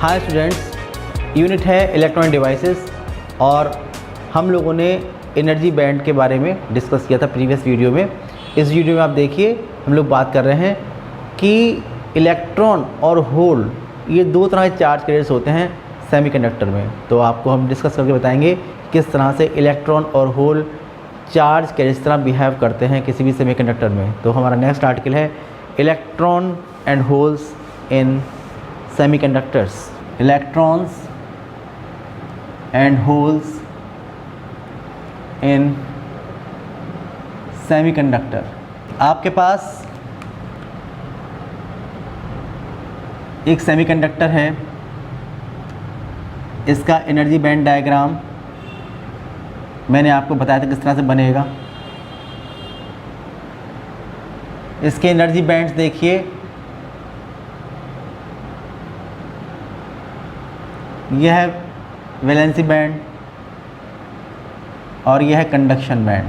Hi students, unit है electronic devices और हम लोगों ने एनर्जी बैंड के बारे में डिस्कस किया था प्रीवियस वीडियो में। इस वीडियो में आप देखिए हम लोग बात कर रहे हैं कि इलेक्ट्रॉन और होल ये दो तरह के चार्ज कैरियर्स होते हैं सेमीकंडक्टर में। तो आपको हम डिस्कस करके बताएंगे किस तरह से इलेक्ट्रॉन और होल चार्ज कैरियर इस तरह बिहेव करते हैं किसी भी सेमीकंडक्टर में। तो हमारा नेक्स्ट आर्टिकल है electron and holes in semiconductors. Electrons and holes in semiconductor. आपके पास एक सेमीकंडक्टर है, इसका एनर्जी बैंड डायग्राम मैंने आपको बताया था किस तरह से बनेगा। इसके एनर्जी बैंड्स देखिए, यह है वैलेंसी बैंड और यह है कंडक्शन बैंड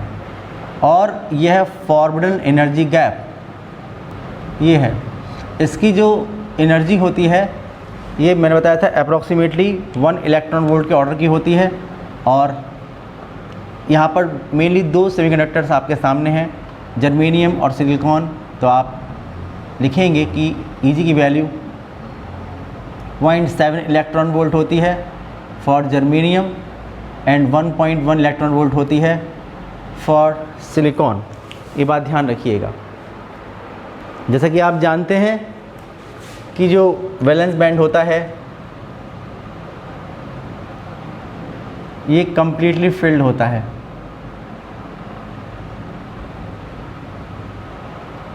और यह है फॉरवर्डन एनर्जी गैप। ये है इसकी जो एनर्जी होती है, ये मैंने बताया था अप्रॉक्सीमेटली 1 इलेक्ट्रॉन वोल्ट के ऑर्डर की होती है। और यहाँ पर मेनली दो सेमीकंडक्टर्स आपके सामने हैं, जर्मेनियम और सिलिकॉन। तो आप लिखेंगे कि Eg की वैल्यू 0.7 इलेक्ट्रॉन वोल्ट होती है for germanium and 1.1 electron volt होती है फॉर सिलिकॉन। ये बात ध्यान रखिएगा। जैसा कि आप जानते हैं कि जो वैलेंस बैंड होता है ये कंप्लीटली फिल्ड होता है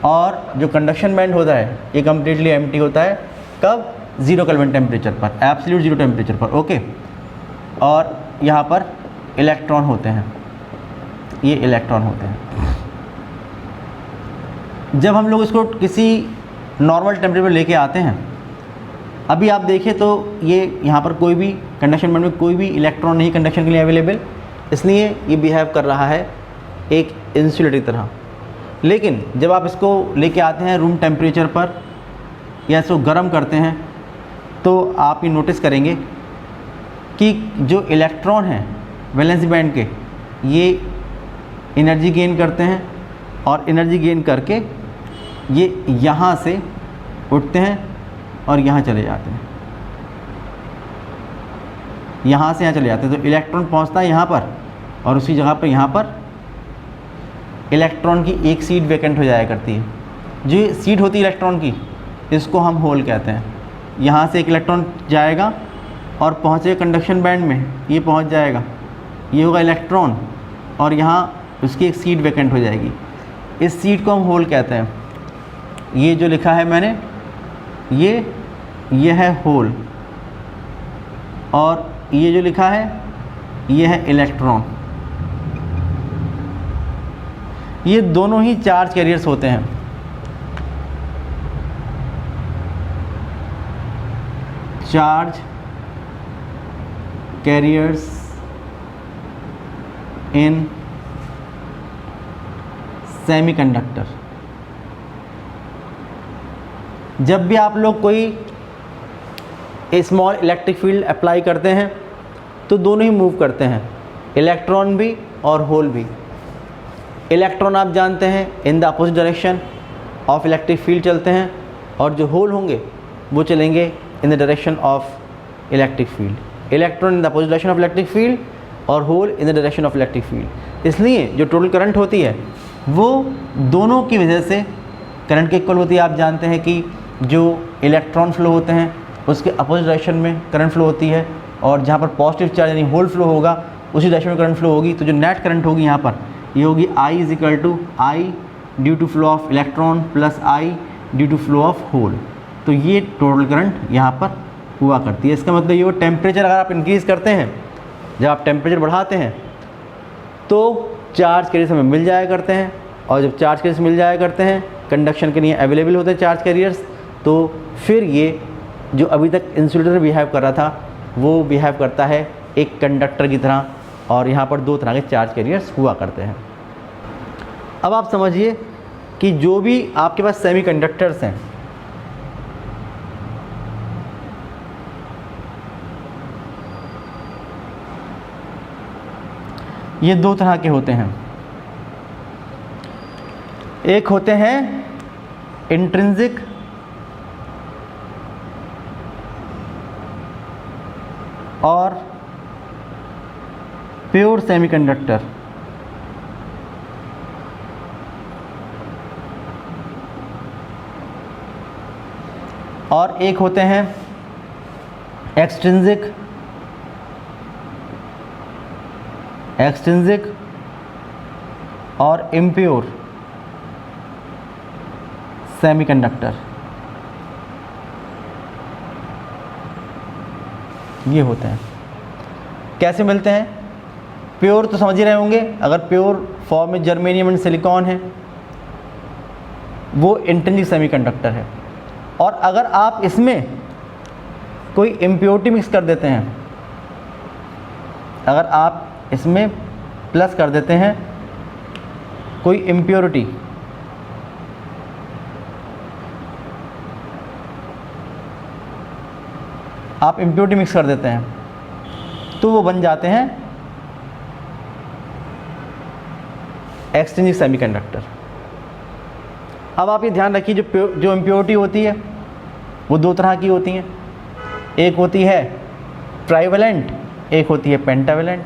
और जो कंडक्शन बैंड होता है ये कंप्लीटली एम्प्टी होता है। कब? ज़ीरो केल्विन टेम्परेचर पर, एब्सोल्यूट ज़ीरो टेम्परेचर पर। ओके। और यहाँ पर इलेक्ट्रॉन होते हैं, ये इलेक्ट्रॉन होते हैं। जब हम लोग इसको किसी नॉर्मल टेम्परेचर पर लेके आते हैं, अभी आप देखें तो ये यहाँ पर कोई भी कंडक्शन बैंड में कोई भी इलेक्ट्रॉन नहीं कंडक्शन के लिए अवेलेबल, इसलिए ये बिहेव कर रहा है एक इंसुलेटर की तरह। लेकिन जब आप इसको लेके आते हैं रूम टेम्परेचर पर या इसको गर्म करते हैं तो आप ये नोटिस करेंगे कि जो इलेक्ट्रॉन हैं वैलेंसी बैंड के, ये एनर्जी गेन करते हैं और एनर्जी गेन करके ये यहाँ से उठते हैं और यहाँ चले जाते हैं, यहाँ से यहाँ चले जाते हैं। तो इलेक्ट्रॉन पहुँचता है यहाँ पर और उसी जगह पर यहाँ पर इलेक्ट्रॉन की एक सीट वैकेंट हो जाया करती है। जो सीट होती है इलेक्ट्रॉन की, इसको हम होल कहते हैं। यहाँ से एक इलेक्ट्रॉन जाएगा और पहुँचेगा कंडक्शन बैंड में, ये पहुँच जाएगा, ये होगा इलेक्ट्रॉन और यहाँ उसकी एक सीट वैकेंट हो जाएगी। इस सीट को हम होल कहते हैं। ये जो लिखा है मैंने, ये है होल और ये जो लिखा है ये है इलेक्ट्रॉन। ये दोनों ही चार्ज कैरियर्स होते हैं। चार्ज कैरियर्स इन सेमीकंडक्टर। जब भी आप लोग कोई स्मॉल इलेक्ट्रिक फील्ड अप्लाई करते हैं तो दोनों ही मूव करते हैं, इलेक्ट्रॉन भी और होल भी। इलेक्ट्रॉन आप जानते हैं in the opposite direction of electric field चलते हैं और जो होल होंगे वो चलेंगे in the direction of electric field. Electron in the opposite direction of electric field और hole in the direction of electric field. इसलिए जो टोटल करंट होती है वो दोनों की वजह से करंट के इक्वल होती है। आप जानते हैं कि जो इलेक्ट्रॉन फ्लो होते हैं उसके अपोजिट डायरेक्शन में करंट फ्लो होती है और जहाँ पर पॉजिटिव चार्ज यानी होल फ्लो होगा उसी डायरेक्शन में करंट फ्लो होगी। तो जो नेट करंट होगी यहाँ पर ये होगी I = I due to flow of electron plus I due to flow of hole. तो ये टोटल करंट यहाँ पर हुआ करती है। इसका मतलब ये टेम्परेचर अगर आप इंक्रीज़ करते हैं, जब आप टेम्परेचर बढ़ाते हैं तो चार्ज कैरियर्स हमें मिल जाया करते हैं और जब चार्ज कैरियर्स मिल जाया करते हैं कंडक्शन के लिए अवेलेबल होते हैं चार्ज कैरियर्स, तो फिर ये जो अभी तक इंसुलेटर बिहेव कर रहा था वो बिहेव करता है एक कंडक्टर की तरह और यहाँ पर दो तरह के चार्ज कैरियर्स हुआ करते हैं। अब आप समझिए कि जो भी आपके पास सेमीकंडक्टर्स हैं, ये दो तरह के होते हैं। एक होते हैं इंट्रिंसिक और प्योर सेमीकंडक्टर। और एक होते हैं एक्सट्रिंसिक और इम्प्योर सेमीकंडक्टर। ये होते हैं। कैसे मिलते हैं? प्योर तो समझ ही रहे होंगे, अगर प्योर फॉर्म में जर्मेनियम एंड सिलिकॉन है वो इंट्रिंसिक सेमीकंडक्टर है। और अगर आप इसमें कोई इम्प्योरिटी मिक्स कर देते हैं, अगर आप इसमें प्लस कर देते हैं कोई इम्प्योरिटी, आप इम्प्योरिटी मिक्स कर देते हैं तो वो बन जाते हैं एक्सट्रिंसिक सेमीकंडक्टर। अब आप ये ध्यान रखिए, जो इम्प्योरिटी होती है वो दो तरह की होती हैं। एक होती है ट्राइवेलेंट, एक होती है पेंटावेलेंट।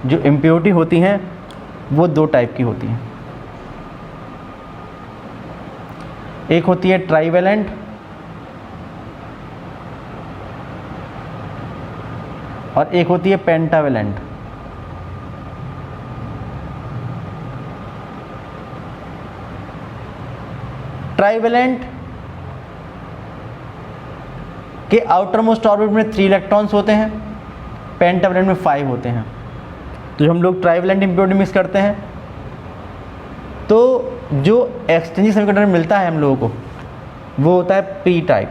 जो इम्प्योरिटी होती हैं वो दो टाइप की होती हैं। एक होती है ट्राइवेलेंट और एक होती है पेंटावेलेंट। ट्राइवेलेंट के आउटर मोस्ट ऑर्बिट में 3 इलेक्ट्रॉन्स होते हैं, पेंटावेलेंट में 5 होते हैं। तो जब हम लोग ट्राइवेलेंट इम्प्योरिटी मिक्स करते हैं तो जो एक्सट्रिंसिक सेमीकंडक्टर मिलता है हम लोगों को वो होता है पी टाइप।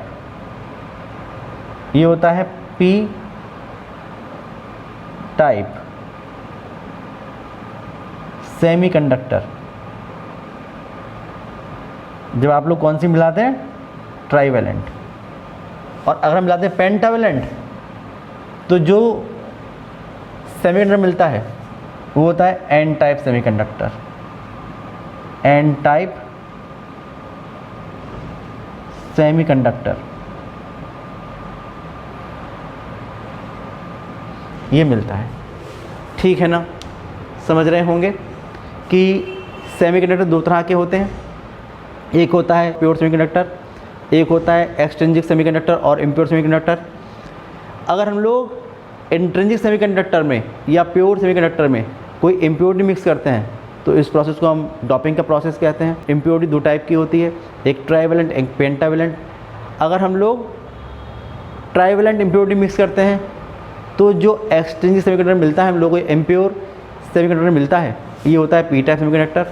ये होता है पी टाइप सेमीकंडक्टर। जब आप लोग कौन सी मिलाते हैं? ट्राइवेलेंट। और अगर हम मिलाते हैं पेंटावेलेंट तो जो सेमीकंडक्टर मिलता है वो होता है n type semiconductor. N type semiconductor ये मिलता है। ठीक है ना? समझ रहे होंगे कि सेमीकंडक्टर दो तरह के होते हैं। एक होता है प्योर सेमीकंडक्टर, एक होता है एक्सट्रिंसिक सेमीकंडक्टर और इम्प्योर सेमीकंडक्टर। अगर हम लोग इंट्रिंसिक सेमीकंडक्टर में या प्योर सेमीकंडक्टर में कोई इम्प्योरिटी मिक्स करते हैं तो इस प्रोसेस को हम डॉपिंग का प्रोसेस कहते हैं। इम्प्योरिटी दो टाइप की होती है, एक ट्राइवेलेंट एक पेंटावेलेंट। अगर हम लोग ट्राइवेलेंट इम्प्योरिटी मिक्स करते हैं तो जो एक्सट्रिंसिक सेमीकंडक्टर मिलता है हम लोगों को इम्प्योर सेमीकंडक्टर मिलता है, ये होता है पी टाइप सेमीकंडक्टर।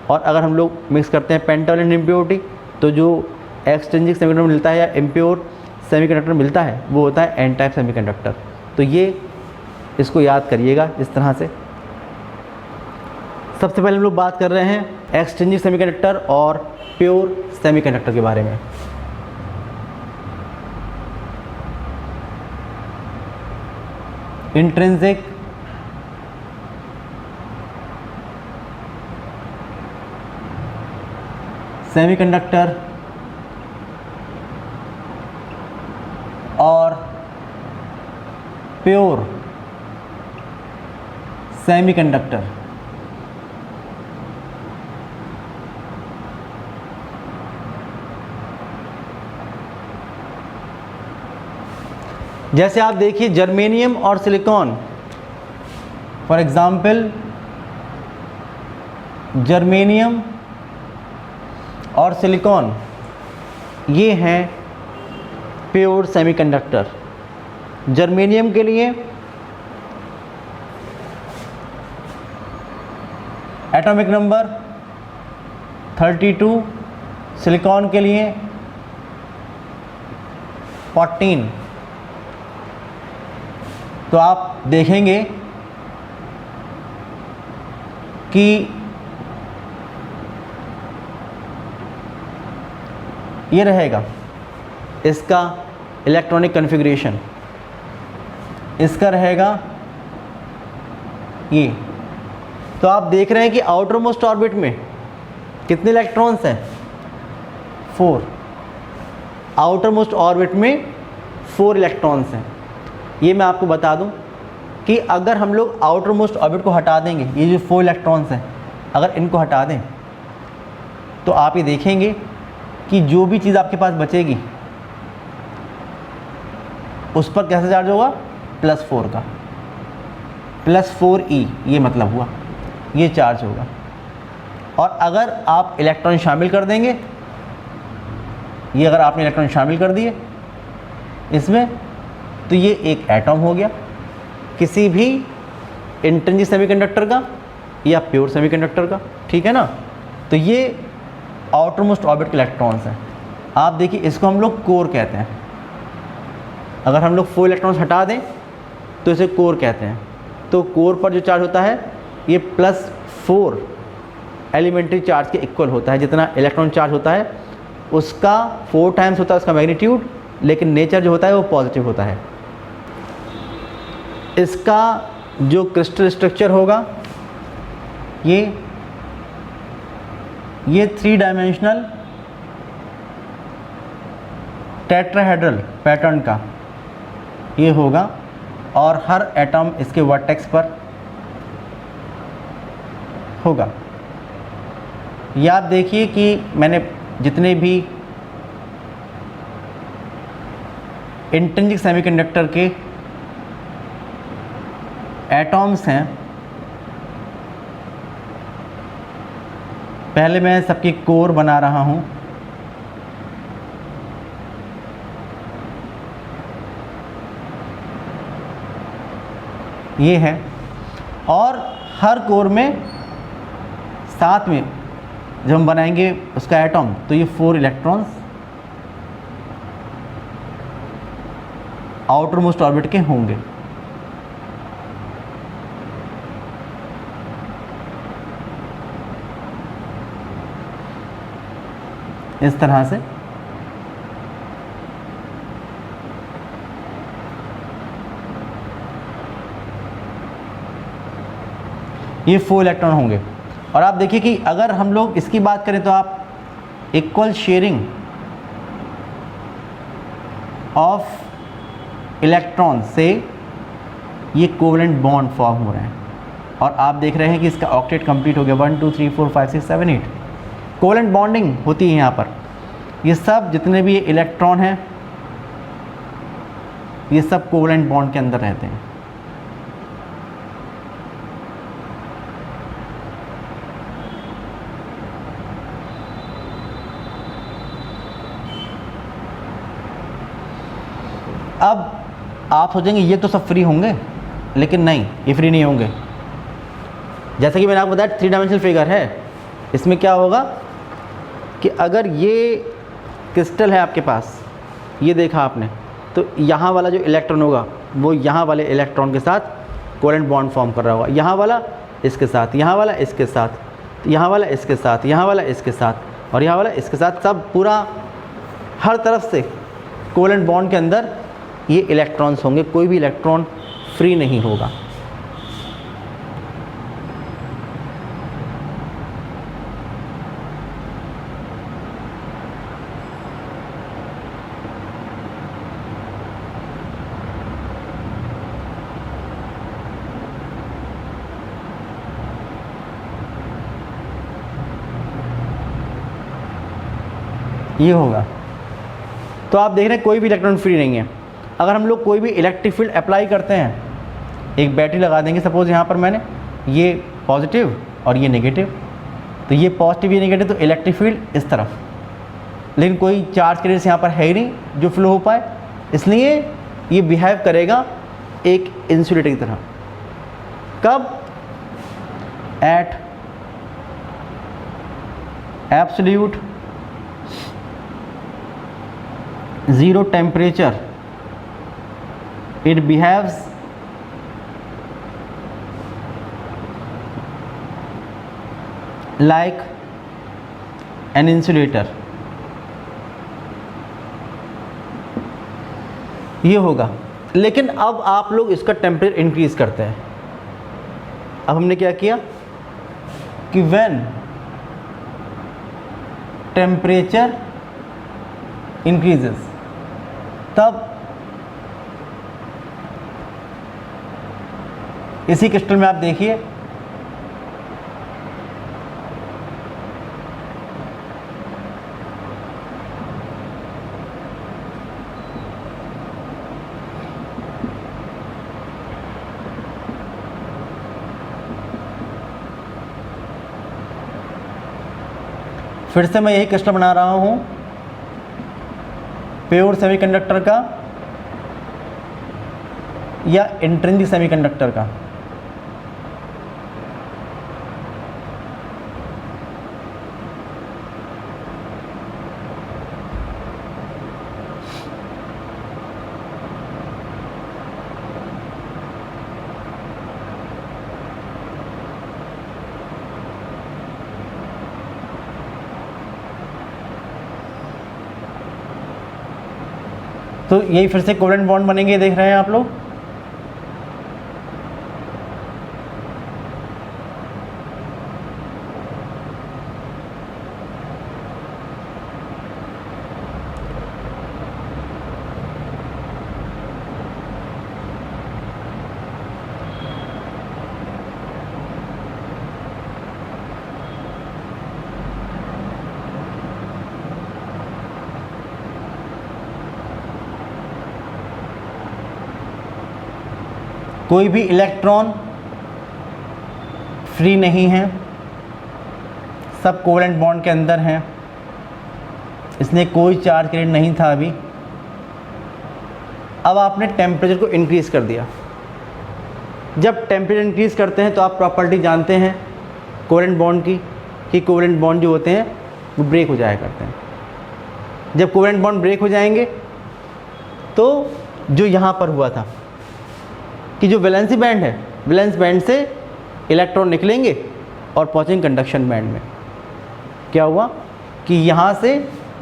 और अगर हम लोग मिक्स करते हैं पेंटावेलेंट इम्प्योरिटी तो जो एक्सट्रिंसिक सेमीकंडक्टर मिलता है या इम्प्योर सेमीकंडक्टर मिलता है वो होता है एन टाइप सेमीकंडक्टर। तो ये इसको याद करिएगा इस तरह से। सबसे पहले हम लोग बात कर रहे हैं एक्सट्रिंसिक सेमीकंडक्टर और प्योर सेमीकंडक्टर के बारे में। इंट्रिंसिक सेमीकंडक्टर और प्योर सेमीकंडक्टर। जैसे आप देखिए जर्मेनियम और सिलिकॉन, फॉर एग्जाम्पल जर्मेनियम और सिलिकॉन ये हैं प्योर सेमीकंडक्टर। जर्मेनियम के लिए एटॉमिक नंबर 32, सिलिकॉन के लिए 14। तो आप देखेंगे कि ये रहेगा इसका इलेक्ट्रॉनिक कॉन्फ़िगरेशन, इसका रहेगा ये तो आप देख रहे हैं कि आउटर मोस्ट ऑर्बिट में कितने इलेक्ट्रॉन्स हैं? 4। आउटर मोस्ट ऑर्बिट में 4 इलेक्ट्रॉन्स हैं। ये मैं आपको बता दूं कि अगर हम लोग आउटर मोस्ट ऑर्बिट को हटा देंगे, ये जो 4 इलेक्ट्रॉन्स हैं अगर इनको हटा दें तो आप ये देखेंगे कि जो भी चीज़ आपके पास बचेगी उस पर कैसा चार्ज होगा? +4 का, +4e, ये मतलब हुआ, ये चार्ज होगा। और अगर आप इलेक्ट्रॉन शामिल कर देंगे, ये अगर आपने इलेक्ट्रॉन शामिल कर दिए इसमें, तो ये एक एटम हो गया किसी भी इंट्रिंसिक सेमीकंडक्टर का या प्योर सेमीकंडक्टर का, ठीक है ना। तो ये आउटर मोस्ट ऑर्बिट के इलेक्ट्रॉन्स हैं। आप देखिए इसको हम लोग कोर कहते हैं। अगर हम लोग 4 इलेक्ट्रॉन्स हटा दें तो इसे कोर कहते हैं। तो कोर पर जो चार्ज होता है ये +4 एलिमेंट्री चार्ज के इक्वल होता है। जितना इलेक्ट्रॉन चार्ज होता है उसका 4 टाइम्स होता है उसका मैग्नीट्यूड, लेकिन नेचर जो होता है वो पॉजिटिव होता है। इसका जो क्रिस्टल स्ट्रक्चर होगा ये 3 डायमेंशनल टेट्राहेड्रल पैटर्न का ये होगा और हर एटम इसके वर्टेक्स पर होगा। ये आप देखिए कि मैंने जितने भी इंट्रिंसिक सेमीकंडक्टर के एटॉम्स हैं, पहले मैं सबकी कोर बना रहा हूँ। ये है, और हर कोर में साथ में जब हम बनाएंगे उसका एटॉम तो ये 4 इलेक्ट्रॉन्स आउटर मोस्ट ऑर्बिट के होंगे। इस तरह से ये 4 इलेक्ट्रॉन होंगे। और आप देखिए कि अगर हम लोग इसकी बात करें तो आप इक्वल शेयरिंग ऑफ इलेक्ट्रॉन से ये कोवेलेंट बॉन्ड फॉर्म हो रहे हैं। और आप देख रहे हैं कि इसका ऑक्टेट कंप्लीट हो गया, 1 2 3 4 5 6 7 8 कोवेलेंट बॉन्डिंग होती है यहाँ पर। ये सब जितने भी इलेक्ट्रॉन हैं ये सब कोवेलेंट बॉन्ड के अंदर रहते हैं। अब आप सोचेंगे ये तो सब फ्री होंगे, लेकिन नहीं, ये फ्री नहीं होंगे। जैसा कि मैंने आपको बताया 3 डायमेंशनल फिगर है। इसमें क्या होगा कि अगर ये क्रिस्टल है आपके पास, ये देखा आपने, तो यहाँ वाला जो इलेक्ट्रॉन होगा वो यहाँ वाले इलेक्ट्रॉन के साथ कोवेलेंट बॉन्ड फॉर्म कर रहा होगा। यहाँ वाला इसके साथ, यहाँ वाला इसके साथ, यहाँ वाला इसके साथ, यहाँ वाला इसके साथ और यहाँ वाला इसके साथ, सब पूरा हर तरफ से कोवेलेंट बॉन्ड के अंदर ये इलेक्ट्रॉन्स होंगे। कोई भी इलेक्ट्रॉन फ्री नहीं होगा। ये होगा। तो आप देख रहे हैं कोई भी इलेक्ट्रॉन फ्री नहीं है। अगर हम लोग कोई भी इलेक्ट्रिक फील्ड अप्लाई करते हैं, एक बैटरी लगा देंगे सपोज़ यहाँ पर मैंने, ये पॉजिटिव और ये नेगेटिव, तो ये पॉजिटिव ये नेगेटिव, तो इलेक्ट्रिक फील्ड इस तरफ, लेकिन कोई चार्ज कैरियर्स यहाँ पर है ही नहीं जो फ्लो हो पाए, इसलिए ये बिहेव करेगा एक इंसुलेटर की तरह। कब? At absolute zero temperature it behaves like an insulator। ये होगा। लेकिन अब आप लोग इसका टेम्परेचर इंक्रीज करते हैं। अब हमने क्या किया, कि व्हेन टेम्परेचर इंक्रीजेस, तब इसी क्रिस्टल में आप देखिए फिर से मैं यही क्रिस्टल बना रहा हूँ प्योर सेमीकंडक्टर का या इंट्रिंसिक सेमीकंडक्टर का। तो यही फिर से कोवेलेंट बॉन्ड बनेंगे, देख रहे हैं आप लोग। कोई भी इलेक्ट्रॉन फ्री नहीं है, सब कोवेलेंट बॉन्ड के अंदर हैं, इसलिए कोई चार्ज क्रिएट नहीं था अभी। अब आपने टेम्परेचर को इंक्रीज़ कर दिया। जब टेम्परेचर इंक्रीज़ करते हैं तो आप प्रॉपर्टी जानते हैं कोवेलेंट बॉन्ड की, कि कोवेलेंट बॉन्ड जो होते हैं वो ब्रेक हो जाया करते हैं। जब कोवेलेंट बॉन्ड ब्रेक हो जाएंगे तो जो यहाँ पर हुआ था कि जो वैलेंसी बैंड है, वैलेंस बैंड से इलेक्ट्रॉन निकलेंगे और पहुँचेंगे कंडक्शन बैंड में। क्या हुआ कि यहाँ से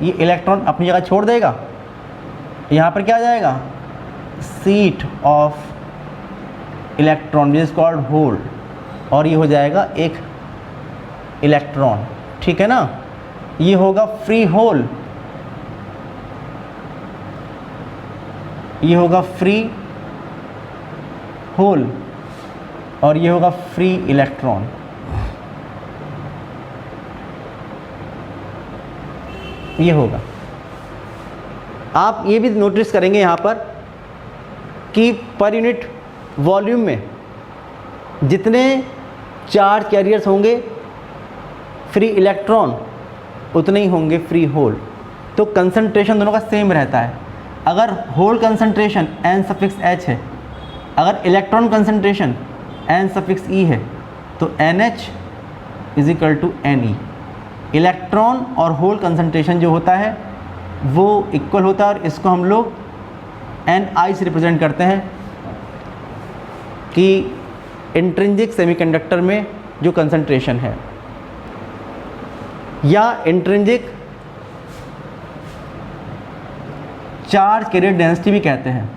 ये इलेक्ट्रॉन अपनी जगह छोड़ देगा, यहाँ पर क्या आ जाएगा, seat of electron which is called hole, और ये हो जाएगा एक इलेक्ट्रॉन। ठीक है ना, ये होगा फ्री होल, ये होगा फ्री होल और ये होगा फ्री इलेक्ट्रॉन। ये होगा। आप ये भी नोटिस करेंगे यहाँ पर कि पर यूनिट वॉल्यूम में जितने चार्ज कैरियर्स होंगे फ्री इलेक्ट्रॉन उतने ही होंगे फ्री होल। तो कंसंट्रेशन दोनों का सेम रहता है। अगर होल कंसंट्रेशन N⁻H है, अगर इलेक्ट्रॉन कंसंट्रेशन N⁻E है, तो NH = Ne। इलेक्ट्रॉन और होल कंसंट्रेशन जो होता है वो इक्वल होता है, और इसको हम लोग Ni से रिप्रेजेंट करते हैं कि इंट्रिंसिक सेमीकंडक्टर में जो कंसंट्रेशन है, या इंट्रिंसिक चार्ज कैरियर डेंसिटी भी कहते हैं।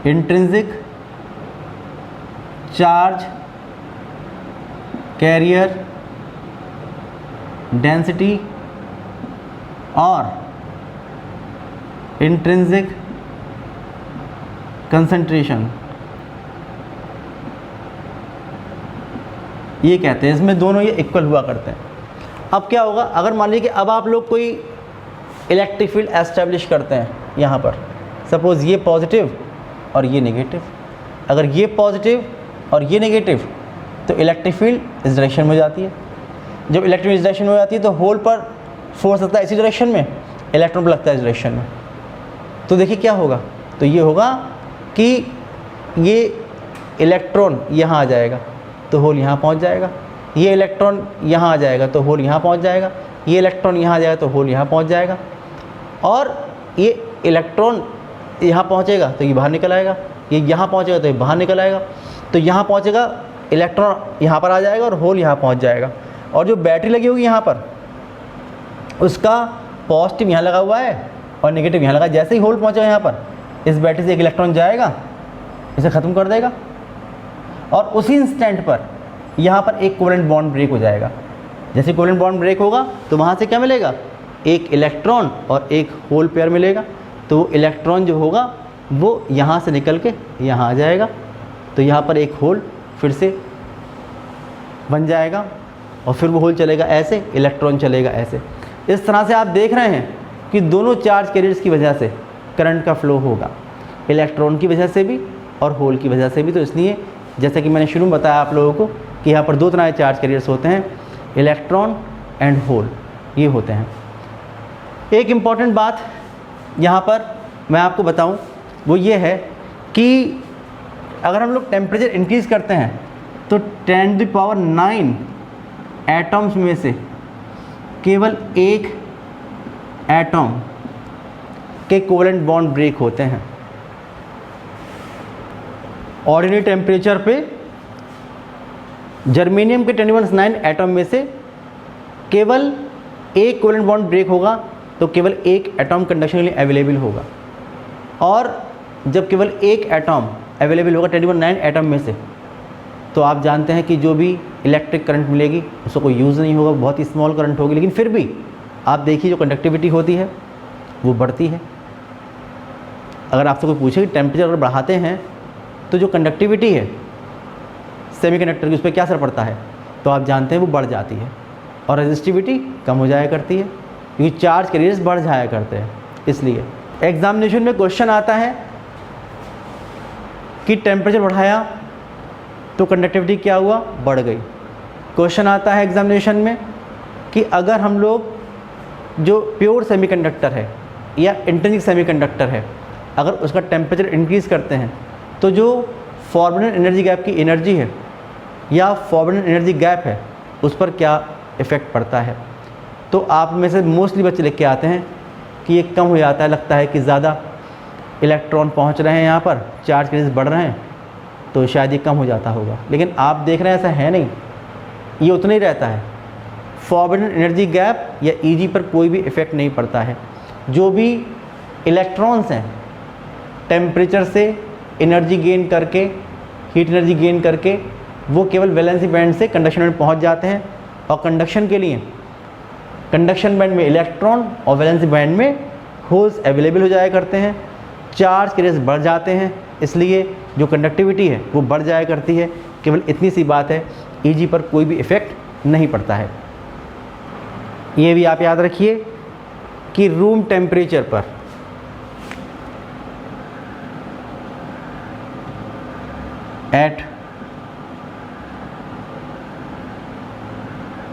इंट्रिंसिक चार्ज कैरियर डेंसिटी और इंट्रिंसिक कंसंट्रेशन, ये कहते हैं, इसमें दोनों ये इक्वल हुआ करते हैं। अब क्या होगा, अगर मान लीजिए कि अब आप लोग कोई इलेक्ट्रिक फील्ड एस्टेब्लिश करते हैं यहाँ पर, सपोज़ ये पॉजिटिव और ये नेगेटिव। अगर ये पॉजिटिव और ये नेगेटिव तो इलेक्ट्रिक फील्ड इस डायरेक्शन में हो जाती है। जब इलेक्ट्रिक फील्ड इस डायरेक्शन में हो जाती है तो होल पर फोर्स लगता है इसी डायरेक्शन में, इलेक्ट्रॉन पर लगता है इस डायरेक्शन में। तो देखिए क्या होगा, तो ये होगा कि ये इलेक्ट्रॉन यहाँ आ जाएगा तो होल यहाँ पहुँच जाएगा, ये इलेक्ट्रॉन यहाँ आ जाएगा तो होल यहाँ पहुँच जाएगा, ये इलेक्ट्रॉन यहाँ आ जाएगा तो होल यहाँ पहुँच जाएगा, और ये इलेक्ट्रॉन यहाँ पहुँचेगा तो ये बाहर निकल आएगा, ये यहाँ पहुँचेगा तो ये बाहर निकल आएगा। तो यहाँ पहुँचेगा, इलेक्ट्रॉन यहाँ पर आ जाएगा और होल यहाँ पहुँच जाएगा। और जो बैटरी लगी होगी यहाँ पर, उसका पॉजिटिव यहाँ लगा हुआ है और नेगेटिव यहाँ लगा। जैसे ही होल पहुँचेगा यहाँ पर, इस बैटरी से एक इलेक्ट्रॉन जाएगा, इसे ख़त्म कर देगा, और उसी इंस्टेंट पर यहाँ पर एक कोवेलेंट बॉन्ड ब्रेक हो जाएगा। जैसे कोवेलेंट बॉन्ड ब्रेक होगा तो वहाँ से क्या मिलेगा, एक इलेक्ट्रॉन और एक होल पेयर मिलेगा। तो वो इलेक्ट्रॉन जो होगा वो यहाँ से निकल के यहाँ आ जाएगा, तो यहाँ पर एक होल फिर से बन जाएगा और फिर वो होल चलेगा ऐसे, इलेक्ट्रॉन चलेगा ऐसे। इस तरह से आप देख रहे हैं कि दोनों चार्ज कैरियर्स की वजह से करंट का फ्लो होगा, इलेक्ट्रॉन की वजह से भी और होल की वजह से भी। तो इसलिए जैसे कि मैंने शुरू में बताया आप लोगों को कि यहाँ पर दो तरह के चार्ज कैरियर्स होते हैं, इलेक्ट्रॉन एंड होल, ये होते हैं। एक इम्पॉर्टेंट बात यहाँ पर मैं आपको बताऊँ वो ये है कि अगर हम लोग टेम्परेचर इंक्रीज़ करते हैं तो 10⁹ एटम्स में से केवल एक एटम के कोवेलेंट बॉन्ड ब्रेक होते हैं। ऑर्डिनरी टेम्परेचर पे जर्मेनियम के 10⁹ एटम में से केवल एक कोवेलेंट बॉन्ड ब्रेक होगा तो केवल एक एटम कंडक्शन के लिए अवेलेबल होगा। और जब केवल एक एटम अवेलेबल होगा 10⁹ एटम में से, तो आप जानते हैं कि जो भी इलेक्ट्रिक करंट मिलेगी उसको कोई यूज़ नहीं होगा, बहुत ही स्मॉल करंट होगी। लेकिन फिर भी आप देखिए जो कंडक्टिविटी होती है वो बढ़ती है। अगर आपसे कोई पूछे कि टेम्परेचर अगर बढ़ाते हैं तो जो कंडक्टिविटी है सेमीकंडक्टर की उस पर क्या असर पड़ता है, तो आप जानते हैं वो बढ़ जाती है और रेजिस्टिविटी कम हो जाया करती है, क्योंकि चार्ज कैरियर्स बढ़ जाया करते हैं। इसलिए एग्जामिनेशन में क्वेश्चन आता है कि टेम्परेचर बढ़ाया तो कंडक्टिविटी क्या हुआ, बढ़ गई। क्वेश्चन आता है एग्जामिनेशन में कि अगर हम लोग जो प्योर सेमीकंडक्टर है या इंट्रिंसिक सेमीकंडक्टर है, अगर उसका टेम्परेचर इंक्रीज़ करते हैं तो जो फॉरबिडन एनर्जी गैप की एनर्जी है या फॉरबिडन एनर्जी गैप है उस पर क्या इफ़ेक्ट पड़ता है। तो आप में से मोस्टली बच्चे लिख के आते हैं कि ये कम हो जाता है, लगता है कि ज़्यादा इलेक्ट्रॉन पहुंच रहे हैं यहाँ पर, चार्ज कैरियर्स बढ़ रहे हैं, तो शायद ये कम हो जाता होगा। लेकिन आप देख रहे हैं ऐसा है नहीं, ये उतना ही रहता है। फॉरबिडन एनर्जी गैप या ईजी पर कोई भी इफ़ेक्ट नहीं पड़ता है। जो भी इलेक्ट्रॉन्स हैं टेम्परेचर से एनर्जी गेन करके, हीट एनर्जी गेन करके, वो केवल वैलेंसी बैंड से कंडक्शन बैंड पहुंच जाते हैं। और कंडक्शन के लिए कंडक्शन बैंड में इलेक्ट्रॉन और वैलेंसी बैंड में होल्स अवेलेबल हो जाया करते हैं, चार्ज कैरियर्स बढ़ जाते हैं, इसलिए जो कंडक्टिविटी है वो बढ़ जाया करती है। केवल इतनी सी बात है, ईजी पर कोई भी इफ़ेक्ट नहीं पड़ता है। ये भी आप याद रखिए कि रूम टेम्परेचर पर at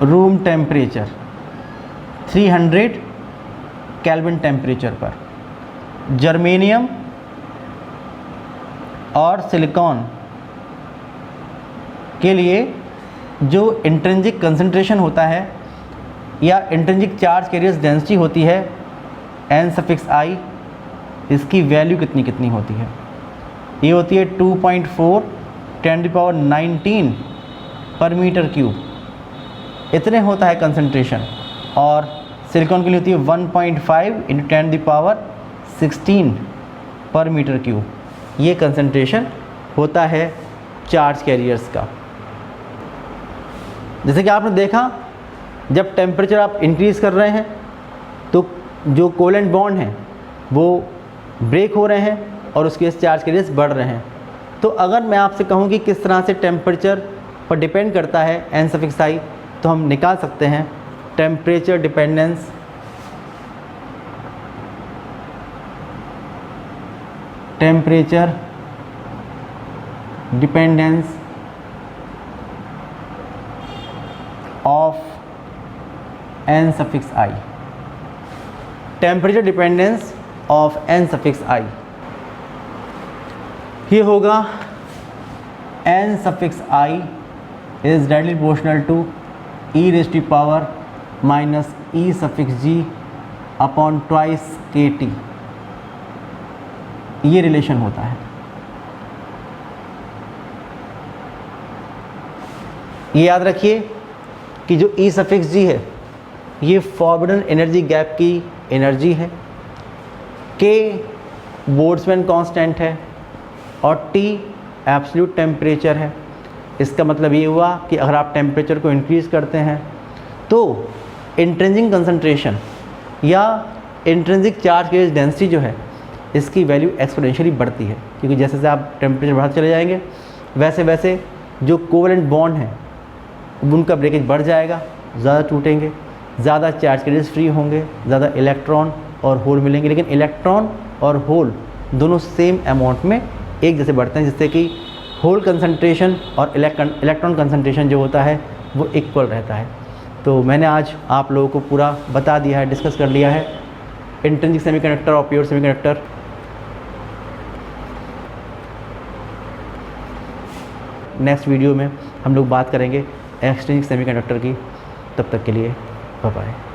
room temperature 300 kelvin temperature पर जर्मेनियम और सिलिकॉन के लिए जो इंट्रिंसिक कंसंट्रेशन होता है या इंट्रिंसिक चार्ज कैरियर्स डेंसिटी होती है n⁻⁴, इसकी वैल्यू कितनी होती है। ये होती है 2.4 10⁻19 पर मीटर क्यूब, इतने होता है कंसंट्रेशन। और सिलिकॉन के लिए होती है 1.5 × 10⁻16 पर मीटर क्यूब, ये कंसंट्रेशन होता है चार्ज कैरियर्स का। जैसे कि आपने देखा जब टेम्परेचर आप इंक्रीज़ कर रहे हैं तो जो कोवेलेंट बॉन्ड हैं वो ब्रेक हो रहे हैं और उसके चार्ज कैरियर्स बढ़ रहे हैं। तो अगर मैं आपसे कहूँ कि किस तरह से टेम्परेचर पर डिपेंड करता है n⁻⁴, तो हम निकाल सकते हैं temperature dependence of n⁻⁴, temperature dependence of n⁻⁴, ये होगा n⁻⁴ is directly proportional to e⁻⁻ -e⁻g upon twice kT, ये रिलेशन होता है। ये याद रखिए कि जो e⁻g है ये फॉरबिडन एनर्जी गैप की एनर्जी है, k बोल्ट्जमैन कांस्टेंट है और T एब्सोल्यूट टेम्परेचर है। इसका मतलब ये हुआ कि अगर आप टेम्परेचर को इंक्रीज़ करते हैं तो इंट्रिंसिक कंसंट्रेशन या इंट्रिंसिक चार्ज केरियस डेंसिटी जो है इसकी वैल्यू एक्सपोनेंशियली बढ़ती है, क्योंकि जैसे जैसे आप टेम्परेचर बढ़ाते चले जाएंगे वैसे वैसे जो कोवेलेंट बॉन्ड हैं उनका ब्रेकेज बढ़ जाएगा, ज़्यादा टूटेंगे, ज़्यादा चार्ज केरियस फ्री होंगे, ज़्यादा इलेक्ट्रॉन और होल मिलेंगे। लेकिन इलेक्ट्रॉन और होल दोनों सेम अमाउंट में एक जैसे बढ़ते हैं, जिससे कि होल कंसंट्रेशन और इलेक्ट्रॉन कंसंट्रेशन जो होता है वो इक्वल रहता है। तो मैंने आज आप लोगों को पूरा बता दिया है, डिस्कस कर लिया है इंट्रिंसिक सेमीकंडक्टर और प्योर सेमीकंडक्टर। नेक्स्ट वीडियो में हम लोग बात करेंगे एक्सट्रिंसिक सेमीकंडक्टर की। तब तक के लिए बाय बाय।